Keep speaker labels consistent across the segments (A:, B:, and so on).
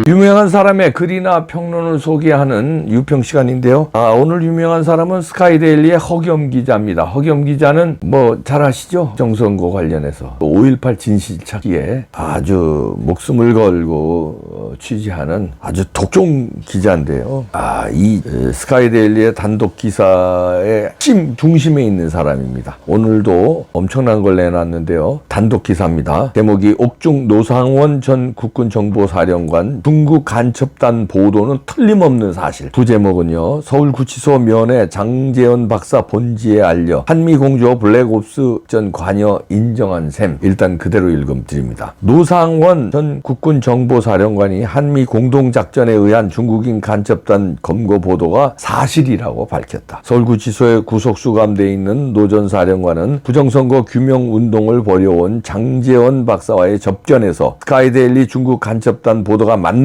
A: 유명한 사람의 글이나 평론을 소개하는 유평 시간인데요. 오늘 유명한 사람은 스카이데일리의 허겸 기자입니다. 허겸 기자는 뭐 잘 아시죠? 정선거 관련해서 5.18 진실 찾기에 아주 목숨을 걸고 취재하는 아주 독종 기자인데요. 이 스카이데일리의 단독 기사의 중심에 있는 사람입니다. 오늘도 엄청난 걸 내놨는데요. 단독 기사입니다. 제목이 옥중 노상원 전 국군정보사령관 중국 간첩단 보도는 틀림없는 사실. 부제목은요. 서울구치소 면회 장제원 박사 본지에 알려 한미공조 블랙옵스 전 관여 인정한 셈. 일단 그대로 읽음드립니다. 노상원 전 국군정보사령관이 한미 공동작전에 의한 중국인 간첩단 검거 보도가 사실이라고 밝혔다. 서울구치소에 구속수감돼 있는 노 전 사령관은 부정선거 규명운동을 벌여온 장제원 박사와의 접견에서 스카이데일리 중국 간첩단 보도가 맞는가?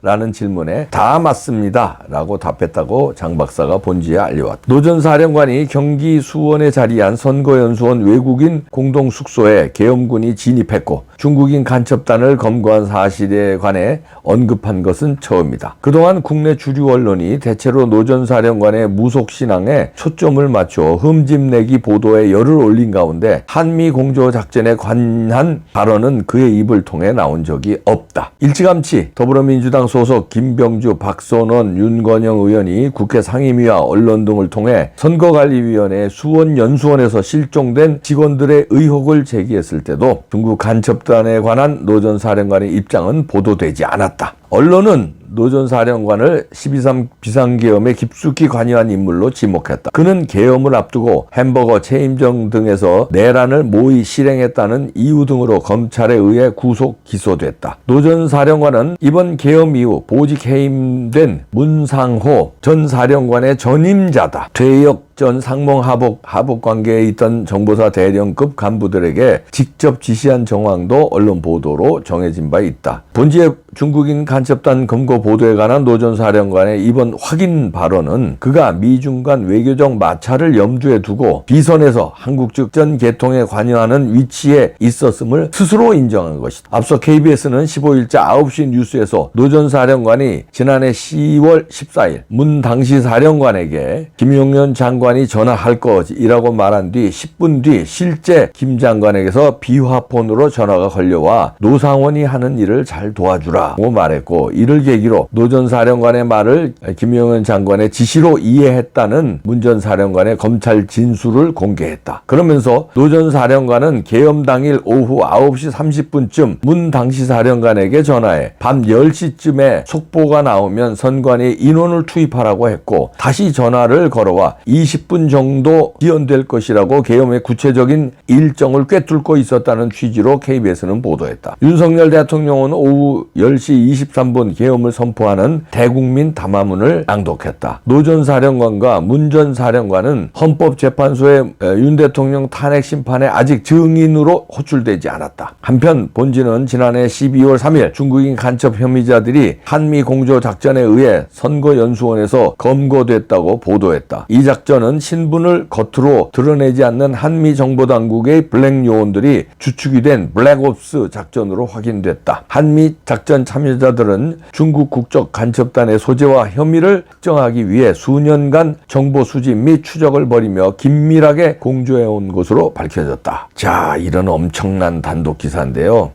A: 라는 질문에 다 맞습니다. 라고 답했다고 장 박사가 본지에 알려왔다. 노 전 사령관이 경기 수원에 자리한 선거연수원 외국인 공동숙소에 계엄군이 진입했고 중국인 간첩단을 검거한 사실에 관해 언급한 것은 처음이다. 그동안 국내 주류 언론이 대체로 노 전 사령관의 무속신앙에 초점을 맞춰 흠집내기 보도에 열을 올린 가운데 한미 공조작전에 관한 발언은 그의 입을 통해 나온 적이 없다. 일찌감치 더불어민주당 소속 김병주, 박선원, 윤건영 의원이 국회 상임위와 언론 등을 통해 선거관리위원회 수원연수원에서 실종된 직원들의 의혹을 제기했을 때도 중국 간첩단에 관한 노 전 사령관의 입장은 보도되지 않았다. 언론은 노 전 사령관을 12.3 비상계엄에 깊숙이 관여한 인물로 지목했다. 그는 계엄을 앞두고 햄버거 체인점 등에서 내란을 모의 실행했다는 이유 등으로 검찰에 의해 구속 기소됐다. 노 전 사령관은 이번 계엄 이후 보직 해임된 문상호 전 사령관의 전임자다. 퇴역 전 상몽 하복 관계에 있던 정보사 대령급 간부들에게 직접 지시한 정황도 언론 보도로 정해진 바 있다. 본지의 중국인 간첩단 검거 보도에 관한 노 전 사령관의 이번 확인 발언은 그가 미중 간 외교적 마찰을 염두에 두고 비선에서 한국 측 전 개통에 관여하는 위치에 있었음을 스스로 인정한 것이다. 앞서 KBS는 15일자 9시 뉴스에서 노 전 사령관이 지난해 10월 14일 문 당시 사령관에게 김용현 장관이 전화할 것이라고 말한 뒤 10분 뒤 실제 김 장관에게서 비화폰으로 전화가 걸려와 노상원이 하는 일을 잘 도와주라고 말했고, 이를 계기로 노 전 사령관의 말을 김용현 장관의 지시로 이해했다는 문 전 사령관의 검찰 진술을 공개했다. 그러면서 노 전 사령관은 계엄 당일 오후 9시 30분쯤 문 당시 사령관에게 전화해 밤 10시쯤에 속보가 나오면 선관위 인원을 투입하라고 했고, 다시 전화를 걸어와 20분 정도 지연될 것이라고 계엄의 구체적인 일정을 꿰뚫고 있었다는 취지로 KBS는 보도했다. 윤석열 대통령은 오후 10시 23분 계엄을 선포하는 대국민 담화문을 낭독했다. 노 전 사령관과 문 전 사령관은 헌법재판소의 윤 대통령 탄핵 심판에 아직 증인으로 호출되지 않았다. 한편 본지는 지난해 12월 3일 중국인 간첩 혐의자들이 한미 공조 작전에 의해 선거연수원에서 검거됐다고 보도했다. 이 작전은 신분을 겉으로 드러내지 않는 한미 정보당국의 블랙 요원들이 주축이 된 블랙옵스 작전으로 확인됐다. 한미 작전 참여자들은 중국 국적 간첩단의 소재와 혐의를 특정하기 위해 수년간 정보 수집 및 추적을 벌이며 긴밀하게 공조해온 것으로 밝혀졌다. 자, 이런 엄청난 단독 기사인데요.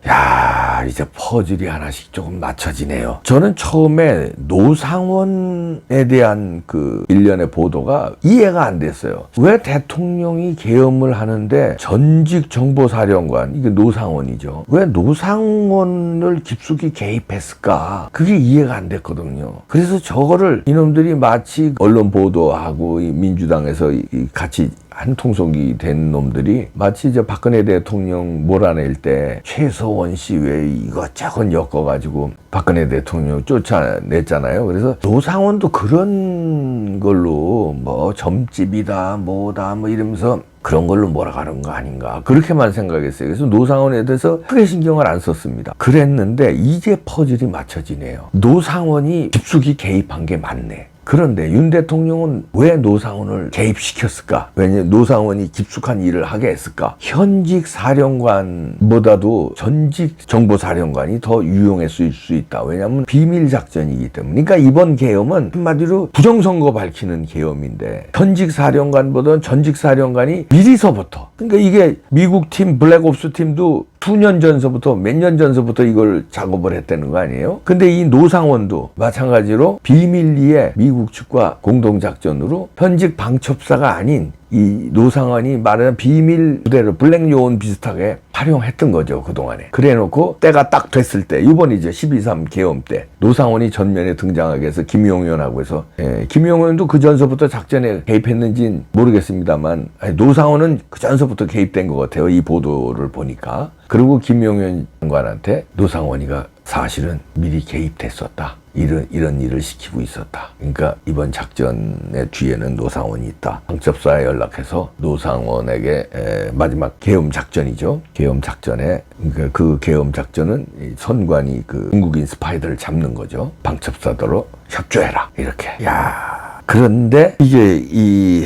A: 이제 퍼즐이 하나씩 조금 맞춰지네요. 저는 처음에 노상원에 대한 그 일련의 보도가 이해가 안 됐어요. 왜 대통령이 계엄을 하는데 전직 정보사령관, 이게 노상원이죠. 왜 노상원을 깊숙이 개입했을까? 그게 이해가 안 됐거든요. 그래서 저거를 이놈들이 마치 언론 보도하고 민주당에서 같이 한 통속이 된 놈들이 마치 이제 박근혜 대통령 몰아낼 때 최서원 씨 왜 이것저것 엮어가지고 박근혜 대통령 쫓아냈잖아요. 그래서 노상원도 그런 걸로 뭐 점집이다 뭐다 뭐 이러면서 그런 걸로 몰아가는 거 아닌가, 그렇게만 생각했어요. 그래서 노상원에 대해서 크게 신경을 안 썼습니다. 그랬는데 이제 퍼즐이 맞춰지네요. 노상원이 깊숙이 개입한 게 맞네. 그런데 윤 대통령은 왜 노상원을 개입시켰을까? 왜냐 노상원이 깊숙한 일을 하게 했을까? 현직 사령관보다도 전직 정보사령관이 더 유용했을 수 있다. 왜냐하면 비밀 작전이기 때문에. 그러니까 이번 계엄은 한마디로 부정선거 밝히는 계엄인데 전직 사령관보다는 전직 사령관이 미리서부터, 그러니까 이게 미국 팀 블랙옵스 팀도 수년 전서부터 몇 년 전서부터 이걸 작업을 했다는 거 아니에요? 근데 이 노상원도 마찬가지로 비밀리에 미국 측과 공동작전으로 현직 방첩사가 아닌 이 노상원이 말하는 비밀 부대를 블랙 요원 비슷하게 활용했던 거죠, 그동안에. 그래 놓고 때가 딱 됐을 때, 이번이죠, 12.3 계엄 때 노상원이 전면에 등장하게 해서 김용현하고 해서, 김용현도 그 전서부터 작전에 개입했는지는 모르겠습니다만 노상원은 그 전서부터 개입된 것 같아요, 이 보도를 보니까. 그리고 김용현 장관한테 노상원이가 사실은 미리 개입됐었다, 이런 일을 시키고 있었다. 그러니까 이번 작전의 뒤에는 노상원이 있다. 방첩사에 연락해서 노상원에게 마지막 계엄 작전이죠. 계엄 작전에, 그러니까 그 계엄 작전은 선관이 그 중국인 스파이들을 잡는 거죠. 방첩사더러 협조해라, 이렇게. 야, 그런데 이게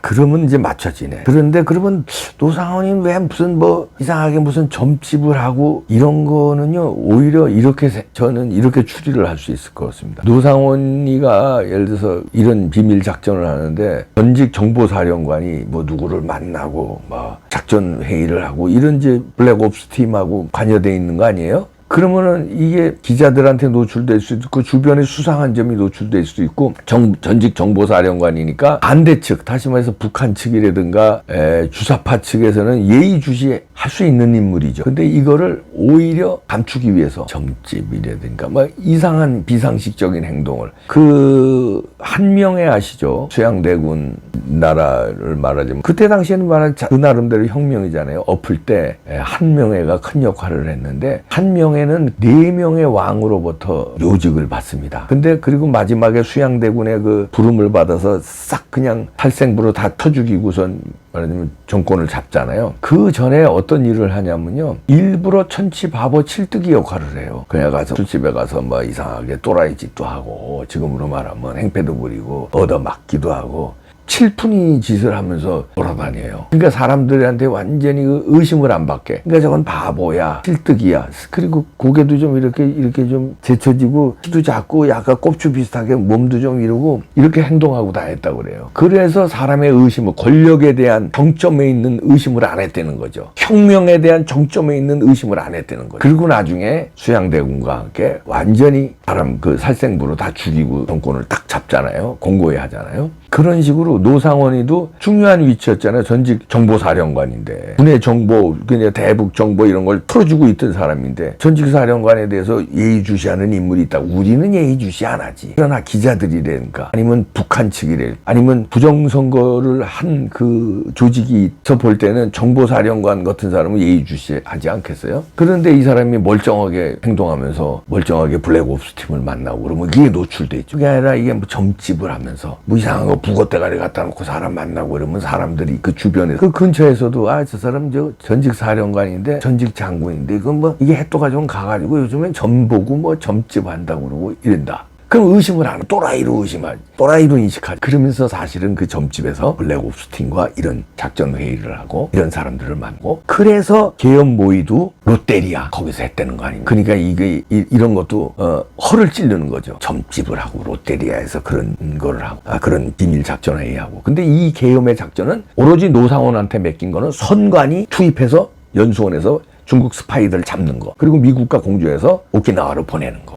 A: 그러면 이제 맞춰지네. 그런데 그러면 노상원이 왜 무슨 뭐 이상하게 무슨 점집을 하고 이런 거는요, 오히려 이렇게 저는 이렇게 추리를 할 수 있을 것 같습니다. 노상원이가 예를 들어서 이런 비밀 작전을 하는데 전직 정보사령관이 뭐 누구를 만나고 뭐 작전 회의를 하고 이런 이제 블랙옵스 팀하고 관여돼 있는 거 아니에요? 그러면은 이게 기자들한테 노출될 수도 있고 주변에 수상한 점이 노출될 수도 있고, 전직 정보사령관이니까 반대측, 다시 말해서 북한 측이라든가 주사파 측에서는 예의주시할 수 있는 인물이죠. 근데 이거를 오히려 감추기 위해서 점집이라든가 뭐 이상한 비상식적인 행동을, 그 한명회 아시죠? 수양대군 나라를 말하자면 그때 당시에는 말하는 그 나름대로 혁명이잖아요. 엎을 때 한명회가 큰 역할을 했는데, 한명회는 4명의 왕으로부터 요직을 받습니다. 근데 그리고 마지막에 수양대군의 그 부름을 받아서 싹 그냥 탈생부로 다 터죽이고선 말하자면 정권을 잡잖아요. 그 전에 어떤 일을 하냐면요, 일부러 천치 바보 칠뜨기 역할을 해요. 그냥 가서 술집에 가서 뭐 이상하게 또라이 짓도 하고, 지금으로 말하면 행패도 부리고 얻어맞기도 하고 칠푼이 짓을 하면서 돌아다녀요. 그러니까 사람들한테 완전히 의심을 안 받게. 그러니까 저건 바보야, 칠뜨기야. 그리고 고개도 좀 이렇게 좀 제쳐지고, 키도 작고 약간 꼽주 비슷하게 몸도 좀 이러고 이렇게 행동하고 다 했다고 그래요. 그래서 사람의 의심을, 권력에 대한 정점에 있는 의심을 안 했다는 거죠. 혁명에 대한 정점에 있는 의심을 안 했다는 거죠. 그리고 나중에 수양대군과 함께 완전히 사람 그 살생부로 다 죽이고 정권을 딱 잡잖아요. 공고히 하잖아요. 그런 식으로 노상원이도 중요한 위치였잖아요. 전직 정보사령관인데, 군의 정보, 그냥 대북 정보 이런 걸 틀어주고 있던 사람인데, 전직 사령관에 대해서 예의주시하는 인물이 있다. 우리는 예의주시 안 하지. 그러나 기자들이라든가 아니면 북한 측이라든가 아니면 부정선거를 한 그 조직이 저 볼 때는 정보사령관 같은 사람은 예의주시하지 않겠어요? 그런데 이 사람이 멀쩡하게 행동하면서 멀쩡하게 블랙옵스 팀을 만나고 그러면 이게 노출돼 있죠. 그게 아니라 이게 뭐 점집을 하면서 뭐 이상한 거 북어대가리 갖다 놓고 사람 만나고 그러면 사람들이 그 주변에, 그 근처에서도 저 사람 저 전직 사령관인데, 전직 장군인데, 이건 뭐 이게 햇도가 좀 가가지고 요즘엔 점 보고 뭐 점집 한다고 그러고 이런다. 그럼 의심을 안 하고 또라이로 의심하지, 또라이로 인식하지. 그러면서 사실은 그 점집에서 블랙옵스 팀과 이런 작전 회의를 하고 이런 사람들을 만나고, 그래서 계엄 모의도 롯데리아 거기서 했다는 거 아닙니까? 그러니까 이게 이런 것도 허를 찌르는 거죠. 점집을 하고 롯데리아에서 그런 거를 하고 그런 비밀 작전 회의하고. 근데 이 계엄의 작전은 오로지 노상원한테 맡긴 거는 선관이 투입해서 연수원에서 중국 스파이들 잡는 거, 그리고 미국과 공조해서 오키나와로 보내는 거.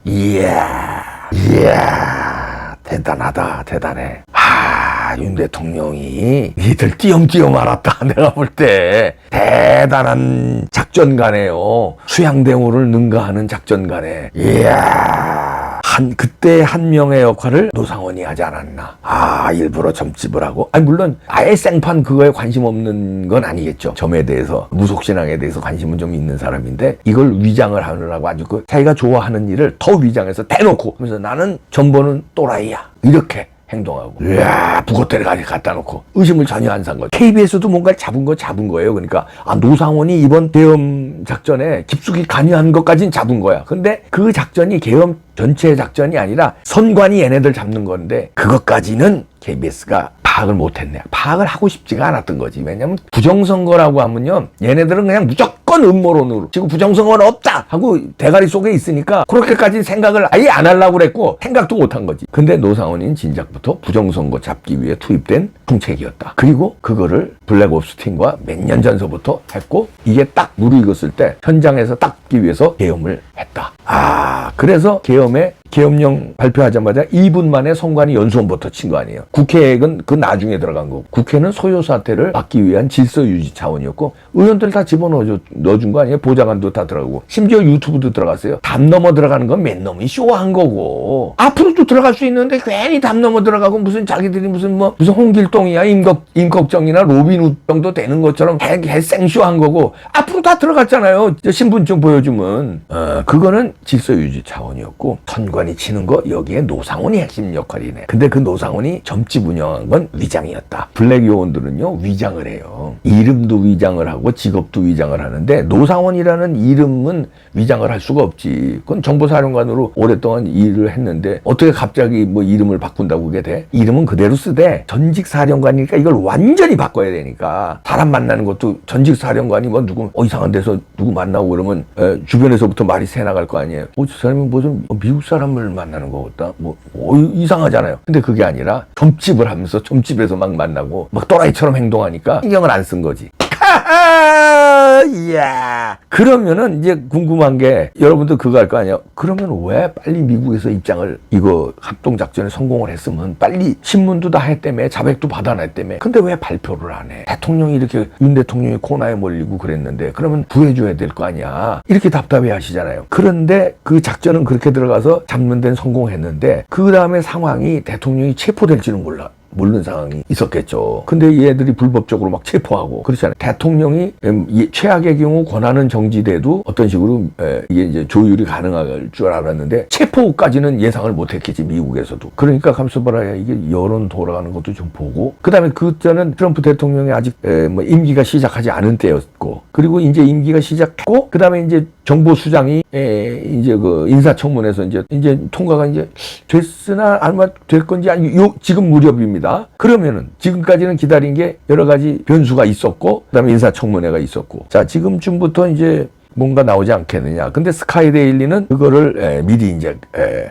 A: 이야, 대단하다, 대단해. 윤 대통령이 니들 띄엄띄엄 알았다. 내가 볼 때 대단한 작전가네요. 수양대군을 능가하는 작전가네. 이야, 그때 한명의 역할을 노상원이 하지 않았나. 일부러 점집을 하고. 물론 아예 생판 그거에 관심 없는 건 아니겠죠. 점에 대해서, 무속신앙에 대해서 관심은 좀 있는 사람인데, 이걸 위장을 하느라고 아주 자기가 좋아하는 일을 더 위장해서 대놓고 하면서 나는 점보는 또라이야, 이렇게 행동하고, 이야, 북어대를 갖다 놓고 의심을 전혀 안 산 거죠. KBS도 뭔가 잡은 거예요. 그러니까 노상원이 이번 계엄 작전에 깊숙이 관여한 것까지는 잡은 거야. 근데 그 작전이 계엄 전체 작전이 아니라 선관위 얘네들 잡는 건데 그것까지는 KBS가 파악을 못했네. 파악을 하고 싶지가 않았던 거지. 왜냐면 부정선거라고 하면요, 얘네들은 그냥 무조건 음모론으로 지금 부정선거는 없다 하고 대가리 속에 있으니까 그렇게까지 생각을 아예 안 하려고 그랬고 생각도 못한 거지. 근데 노상원은 진작부터 부정선거 잡기 위해 투입된 풍책이었다. 그리고 그거를 블랙옵스 팀과 몇 년 전서부터 했고 이게 딱 무르익었을 때 현장에서 닦기 위해서 계엄을 했다. 그래서 계엄령 발표하자마자 2분 만에 선관위 연수원부터 친 거 아니에요. 국회액은 그 나중에 들어간 거고, 국회는 소요 사태를 막기 위한 질서 유지 차원이었고, 의원들 다 집어넣어준 거 아니에요. 보좌관도 다 들어가고, 심지어 유튜브도 들어갔어요. 담 넘어 들어가는 건 맨 놈이 쇼한 거고, 앞으로도 들어갈 수 있는데 괜히 담 넘어 들어가고 무슨 자기들이 무슨 홍길동이야 임꺽정이나 로빈후 정도 되는 것처럼 생쇼한 거고, 앞으로 다 들어갔잖아요. 신분증 보여주면. 그거는 질서 유지 차원이었고, 선관위 치는 거 여기에 노상원이 핵심 역할이네. 근데 그 노상원이 점집 운영한 건 위장이었다. 블랙 요원들은요, 위장을 해요. 이름도 위장을 하고 직업도 위장을 하는데 노상원이라는 이름은 위장을 할 수가 없지. 그건 정보사령관으로 오랫동안 일을 했는데 어떻게 갑자기 이름을 바꾼다고 그게 돼? 이름은 그대로 쓰되 전직 사령관이니까 이걸 완전히 바꿔야 되니까 사람 만나는 것도 전직 사령관이 누구 이상한 데서 누구 만나고 그러면 주변에서부터 말이 새나갈 거 아니에요. 저 사람이 좀 미국 사람을 만나는 거 같다. 이상하잖아요. 근데 그게 아니라 점집을 하면서 점집에서 막 만나고 막 또라이처럼 행동하니까 신경을 안 쓴 거지. 이야. 그러면은 이제 궁금한 게 여러분들 그거 할 거 아니야. 그러면 왜 빨리 미국에서 입장을 이거 합동작전에 성공을 했으면 빨리 신문도 다 했다며 자백도 받아냈다며. 근데 왜 발표를 안 해? 대통령이 이렇게 윤 대통령이 코너에 몰리고 그랬는데 그러면 구해줘야 될 거 아니야. 이렇게 답답해 하시잖아요. 그런데 그 작전은 그렇게 들어가서 잡는 데는 성공했는데 그 다음에 상황이 대통령이 체포될지는 모르는 상황이 있었겠죠. 근데 얘들이 불법적으로 막 체포하고 그렇잖아요. 대통령이 최악의 경우 권한은 정지돼도 어떤 식으로 이게 이제 조율이 가능할 줄 알았는데 체포까지는 예상을 못했겠지, 미국에서도. 그러니까 감수 봐라, 이게 여론 돌아가는 것도 좀 보고, 그 다음에 그때는 트럼프 대통령이 아직 임기가 시작하지 않은 때였고, 그리고 이제 임기가 시작했고, 그 다음에 이제 정보수장이 이제 그 인사청문회에서 이제 통과가 이제 됐으나 아마 될 건지 지금 무렵입니다. 그러면은 지금까지는 기다린 게 여러 가지 변수가 있었고, 그다음에 인사청문회가 있었고, 자 지금쯤부터 이제 뭔가 나오지 않겠느냐. 근데 스카이데일리는 그거를 미리 이제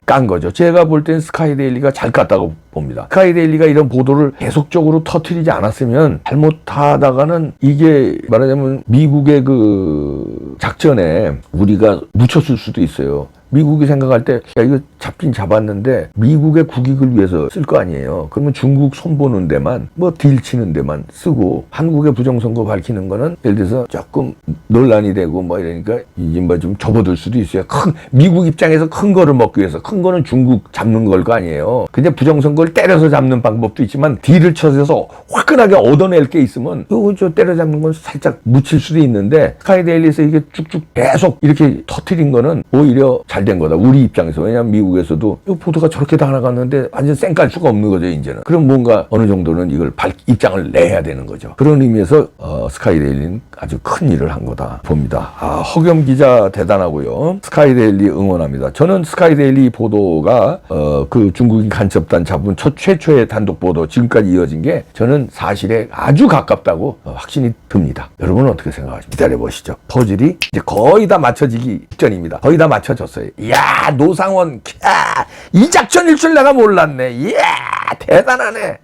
A: 깐 거죠. 제가 볼 땐 스카이데일리가 잘 깠다고 봅니다. 스카이데일리가 이런 보도를 계속적으로 터뜨리지 않았으면 잘못하다가는 이게 말하자면 미국의 그 작전에 우리가 묻혔을 수도 있어요. 미국이 생각할 때, 야, 이거 잡긴 잡았는데, 미국의 국익을 위해서 쓸 거 아니에요. 그러면 중국 손보는 데만, 딜 치는 데만 쓰고, 한국의 부정선거 밝히는 거는, 예를 들어서 조금 논란이 되고, 이러니까, 이제 좀 접어들 수도 있어요. 미국 입장에서 큰 거를 먹기 위해서, 큰 거는 중국 잡는 걸 거 아니에요. 근데 부정선거를 때려서 잡는 방법도 있지만, 딜을 쳐서 화끈하게 얻어낼 게 있으면, 저 때려잡는 건 살짝 묻힐 수도 있는데, 스카이데일리에서 이게 쭉쭉 계속 이렇게 터트린 거는 오히려 잘 된 거다. 우리 입장에서. 왜냐하면 미국에서도 이 보도가 저렇게 다 나갔는데 완전 쌩깔 수가 없는 거죠, 이제는. 그럼 뭔가 어느 정도는 이걸 입장을 내야 되는 거죠. 그런 의미에서 스카이데일리는 아주 큰 일을 한 거다 봅니다. 허겸 기자 대단하고요. 스카이데일리 응원합니다. 저는 스카이데일리 보도가 그 중국인 간첩단 잡은 최초의 단독 보도 지금까지 이어진 게 저는 사실에 아주 가깝다고 확신이 듭니다. 여러분은 어떻게 생각하십니까? 기다려보시죠. 퍼즐이 이제 거의 다 맞춰지기 직전입니다. 거의 다 맞춰졌어요. 이야, 노상원, 이 작전일 줄 내가 몰랐네. 이야, 대단하네.